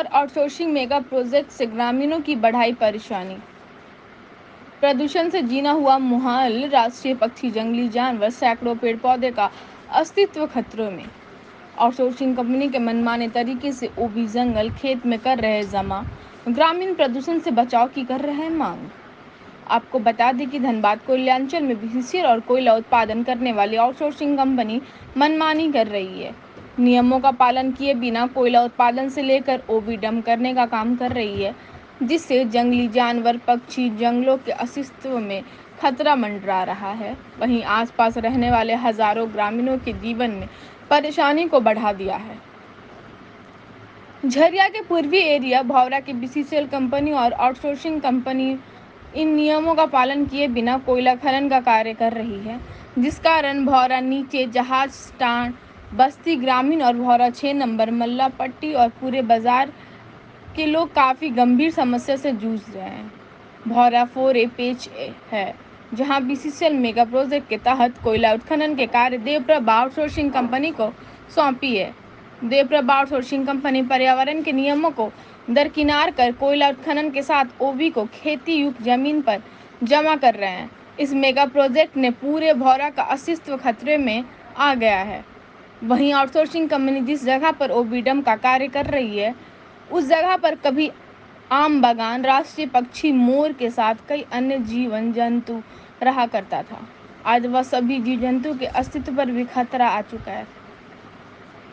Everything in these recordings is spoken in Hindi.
और आउटसोर्सिंग मेगा प्रोजेक्ट से ग्रामीणों की बढ़ाई परेशानी। प्रदूषण से जीना हुआ मुहाल, राष्ट्रीय पक्षी, जंगली जानवर, सैकड़ों पेड़ पौधे का अस्तित्व खतरे में। आउटसोर्सिंग कंपनी के मनमाने तरीके से ओबी जंगल खेत में कर रहे जमा, ग्रामीण प्रदूषण से बचाव की कर रहे हैं मांग। आपको बता दें कि धनबाद कोयलांचल में बीसीसीएल और कोयला उत्पादन करने वाली आउटसोर्सिंग कंपनी मनमानी कर रही है। नियमों का पालन किए बिना कोयला उत्पादन से लेकर ओबी डंप करने का काम कर रही है, जिससे जंगली जानवर, पक्षी, जंगलों के अस्तित्व में खतरा मंडरा रहा है। वहीं आसपास रहने वाले हजारों ग्रामीणों के जीवन में परेशानी को बढ़ा दिया है। झरिया के पूर्वी एरिया भौरा की बीसीसीएल कंपनी और आउटसोर्सिंग कंपनी इन नियमों का पालन किए बिना कोयला खनन का कार्य कर रही है, जिस कारण भौरा नीचे, जहाज स्टैंड, बस्ती ग्रामीण और भौरा 6 नंबर, मल्ला पट्टी और पूरे बाजार के लोग काफ़ी गंभीर समस्या से जूझ रहे हैं। भौरा 4A पेच है, जहां बीसीसीएल मेगा प्रोजेक्ट के तहत कोयला उत्खनन के कार्य देवप्रभा आउटसोर्सिंग कंपनी को सौंपी है। देवप्रभा आउटसोर्सिंग कंपनी पर्यावरण के नियमों को दरकिनार कर कोयला उत्खनन के साथ ओबी को खेती युक्त जमीन पर जमा कर रहे हैं। इस मेगा प्रोजेक्ट ने पूरे भौरा का अस्तित्व खतरे में आ गया है। वहीं आउटसोर्सिंग कंपनी जिस जगह पर ओबी डंप का कार्य कर रही है, उस जगह पर कभी आम बागान, राष्ट्रीय पक्षी मोर के साथ कई अन्य जीवन जंतु रहा करता था। आज वह सभी जीव जंतु के अस्तित्व पर भी खतरा आ चुका है।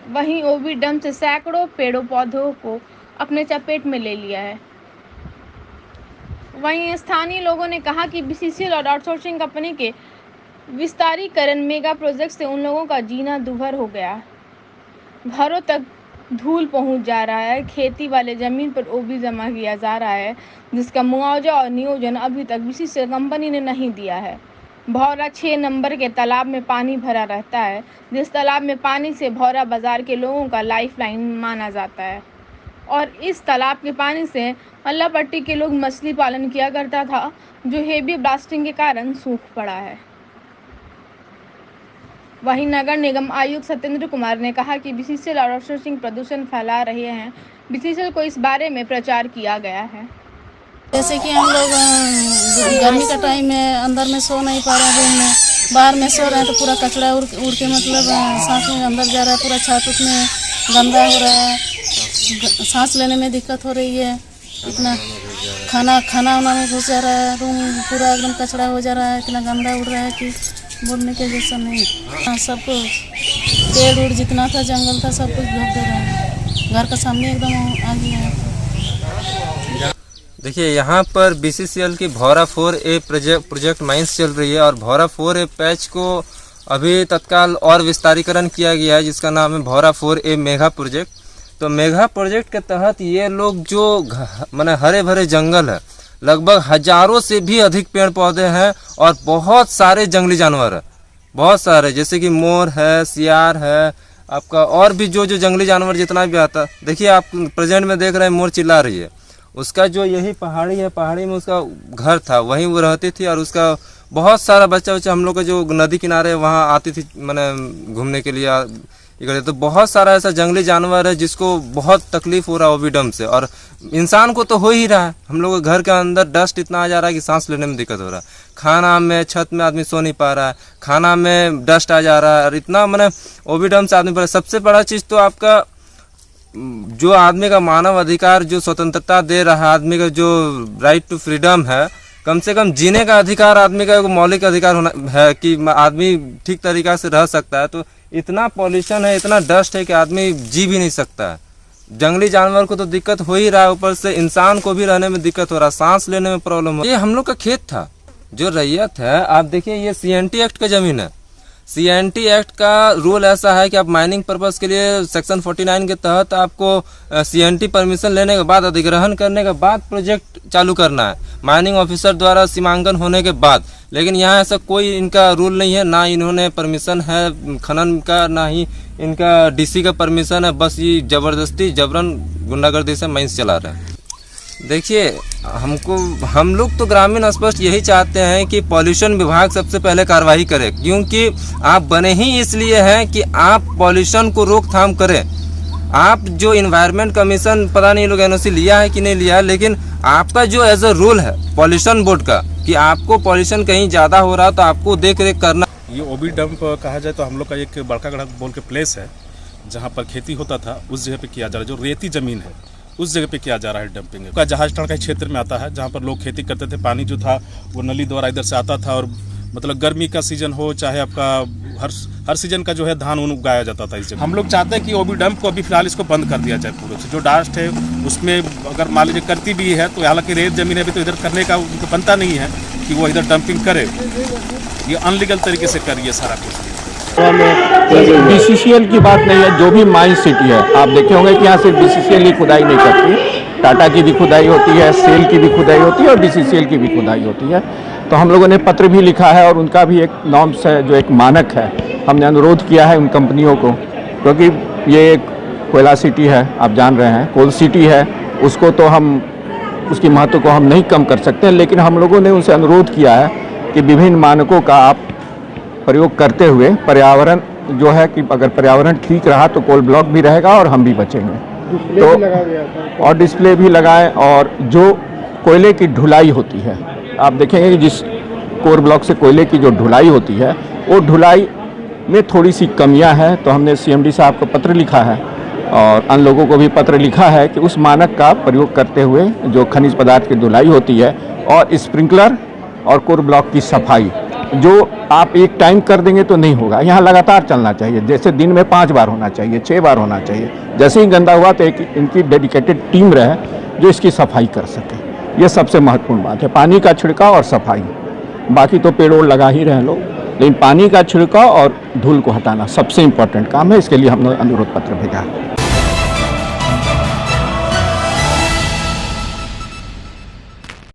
वहीं ओबी डंप से सैकड़ों पेड़ों पौधों को अपने चपेट में ले लिया है। वहीं स्थानीय लोगों ने कहा कि बीसीसीएल और आउटसोर्सिंग कंपनी के विस्तारीकरण मेगा प्रोजेक्ट से उन लोगों का जीना दूभर हो गया। घरों तक धूल पहुंच जा रहा है। खेती वाले जमीन पर ओबी जमा किया जा रहा है, जिसका मुआवजा और नियोजन अभी तक बीसीसीएल कंपनी ने नहीं दिया है। भौरा 6 नंबर के तालाब में पानी भरा रहता है, जिस तालाब में पानी से भौरा बाजार के लोगों का लाइफलाइन माना जाता है और इस तालाब के पानी से मल्ला पट्टी के लोग मछली पालन किया करता था, जो हेवी ब्लास्टिंग के कारण सूख पड़ा है। वहीं नगर निगम आयुक्त सत्येंद्र कुमार ने कहा कि बीसीसीएल और आउटसोर्सिंग प्रदूषण फैला रहे हैं। बीसीसीएल को इस बारे में प्रचार किया गया है। जैसे कि हम लोग गर्मी का टाइम में अंदर में सो नहीं पा रहे हैं, रूम में बाहर में सो रहे हैं तो पूरा कचरा उड़ के मतलब सांस में अंदर जा रहा है, पूरा छत उसमें गंदा हो रहा है, सांस लेने में दिक्कत हो रही है। इतना खाना वाना में घुस जा रहा है, रूम पूरा एकदम कचरा हो जा रहा है, इतना गंदा उड़ रहा है कि बोलने के जैसा नहीं। हाँ, सब कुछ पेड़ उड़ जितना था, जंगल था, सब कुछ ढक दे रहा है, घर का सामने एकदम आ गया है। देखिए, यहाँ पर बीसीसीएल की भौरा 4A प्रोजेक्ट माइंस चल रही है और भौरा 4A पैच को अभी तत्काल और विस्तारीकरण किया गया है, जिसका नाम है भौरा 4A मेगा प्रोजेक्ट। तो मेगा प्रोजेक्ट के तहत ये लोग जो माने हरे भरे जंगल है, लगभग हजारों से भी अधिक पेड़ पौधे हैं और बहुत सारे जंगली जानवर है, बहुत सारे, जैसे कि मोर है, सियार है, आपका और भी जो जंगली जानवर जितना भी आता। देखिए, आप प्रेजेंट में देख रहे हैं मोर चिल्ला रही है। उसका जो यही पहाड़ी है, पहाड़ी में उसका घर था, वहीं वो रहती थी और उसका बहुत सारा बच्चा हम लोग का जो नदी किनारे वहाँ आती थी मैंने घूमने के लिए इकट्ठे। तो बहुत सारा ऐसा जंगली जानवर है जिसको बहुत तकलीफ हो रहा है ओबी डंप से, और इंसान को तो हो ही रहा है। हम लोग के घर के अंदर डस्ट इतना आ जा रहा है कि सांस लेने में दिक्कत हो रहा है। खाना में, छत में आदमी सो नहीं पा रहा है, खाना में डस्ट आ जा रहा है और इतना मैंने ओबी डंप से आदमी पर। सबसे बड़ा चीज़ तो आपका जो आदमी का मानव अधिकार, जो स्वतंत्रता दे रहा है, आदमी का जो राइट टू फ्रीडम है, कम से कम जीने का अधिकार आदमी का एक मौलिक अधिकार होना है कि आदमी ठीक तरीका से रह सकता है। तो इतना पॉल्यूशन है, इतना डस्ट है कि आदमी जी भी नहीं सकता है। जंगली जानवर को तो दिक्कत हो ही रहा है, ऊपर से इंसान को भी रहने में दिक्कत हो रहा है, सांस लेने में प्रॉब्लम हो। ये हम लोग का खेत था, जो रैयत है, आप देखिए ये CNT एक्ट का जमीन है। CNT एक्ट का रूल ऐसा है कि आप माइनिंग पर्पस के लिए सेक्शन 49 के तहत आपको CNT परमिशन लेने के बाद, अधिग्रहण करने के बाद प्रोजेक्ट चालू करना है, माइनिंग ऑफिसर द्वारा सीमांकन होने के बाद। लेकिन यहाँ ऐसा कोई इनका रूल नहीं है, ना इन्होंने परमिशन है खनन का, ना ही इनका DC का परमिशन है। बस ये जबरदस्ती जबरन गुंडागर्दी से माइंस चला रहे हैं। देखिए, हम लोग तो ग्रामीण स्पष्ट यही चाहते हैं कि पॉल्यूशन विभाग सबसे पहले कार्रवाई करे, क्योंकि आप बने ही इसलिए हैं कि आप पॉल्यूशन को रोकथाम करें। आप जो इन्वायरमेंट कमीशन, पता नहीं लोग एनओसी लिया है कि नहीं लिया है, लेकिन आपका जो एज अ रूल है पॉल्यूशन बोर्ड का कि आपको पॉल्यूशन कहीं ज़्यादा हो रहा तो आपको देख रेख करना। ये ओबी डंप कहा जाए तो हम लोग का एक बड़का गढ़ा बोल के प्लेस है जहाँ पर खेती होता था, उस जगह पे किया जा रहा है। जो रेती ज़मीन है उस जगह पे किया जा रहा है डंपिंग का। जहाज टाड़ का क्षेत्र में आता है जहाँ पर लोग खेती करते थे, पानी जो था वो नली द्वारा इधर से आता था और मतलब गर्मी का सीजन हो चाहे आपका हर सीजन का जो है धान उगाया जाता था इस जगह। हम लोग चाहते हैं कि ओबी डंप को अभी फिलहाल इसको बंद कर दिया जाए पूरे से। जो डास्ट है उसमें अगर मान लीजिए करती भी है तो हालांकि रेत जमीन है अभी तो इधर करने का उनको बनता नहीं है कि वो इधर डंपिंग करे, ये अनलीगल तरीके से करिए सारा कुछ। बीसीसीएल की बात नहीं है, जो भी माइन सिटी है आप देखे होंगे कि यहाँ सिर्फ बीसीसीएल की खुदाई नहीं करती, टाटा की भी खुदाई होती है, सेल की भी खुदाई होती है और बीसीसीएल की भी खुदाई होती है। तो हम लोगों ने पत्र भी लिखा है और उनका भी एक नॉर्म्स है, जो एक मानक है, हमने अनुरोध किया है उन कंपनियों को, क्योंकि ये एक कोयला सिटी है, आप जान रहे हैं, कोल सिटी है, उसको तो हम उसकी महत्व को हम नहीं कम कर सकते, लेकिन हम लोगों ने उनसे अनुरोध किया है कि विभिन्न मानकों का आप प्रयोग करते हुए पर्यावरण जो है कि अगर पर्यावरण ठीक रहा तो कोल ब्लॉक भी रहेगा और हम भी बचेंगे। तो और डिस्प्ले भी लगाएं, और जो कोयले की ढुलाई होती है आप देखेंगे कि जिस कोर ब्लॉक से कोयले की जो ढुलाई होती है वो ढुलाई में थोड़ी सी कमियां हैं। तो हमने सीएमडी साहब को पत्र लिखा है और अन्य लोगों को भी पत्र लिखा है कि उस मानक का प्रयोग करते हुए जो खनिज पदार्थ की धुलाई होती है और स्प्रिंकलर और कोर ब्लॉक की सफाई जो आप एक टाइम कर देंगे तो नहीं होगा, यहाँ लगातार चलना चाहिए। जैसे दिन में 5 बार होना चाहिए, 6 बार होना चाहिए। जैसे ही गंदा हुआ तो एक इनकी डेडिकेटेड टीम रहे जो इसकी सफाई कर सके, ये सबसे महत्वपूर्ण बात है। पानी का छिड़काव और सफाई, बाकी तो पेड़ लगा ही रहे लोग, लेकिन पानी का छिड़काव और धूल को हटाना सबसे इम्पोर्टेंट काम है। इसके लिए हमने अनुरोध पत्र भेजा है।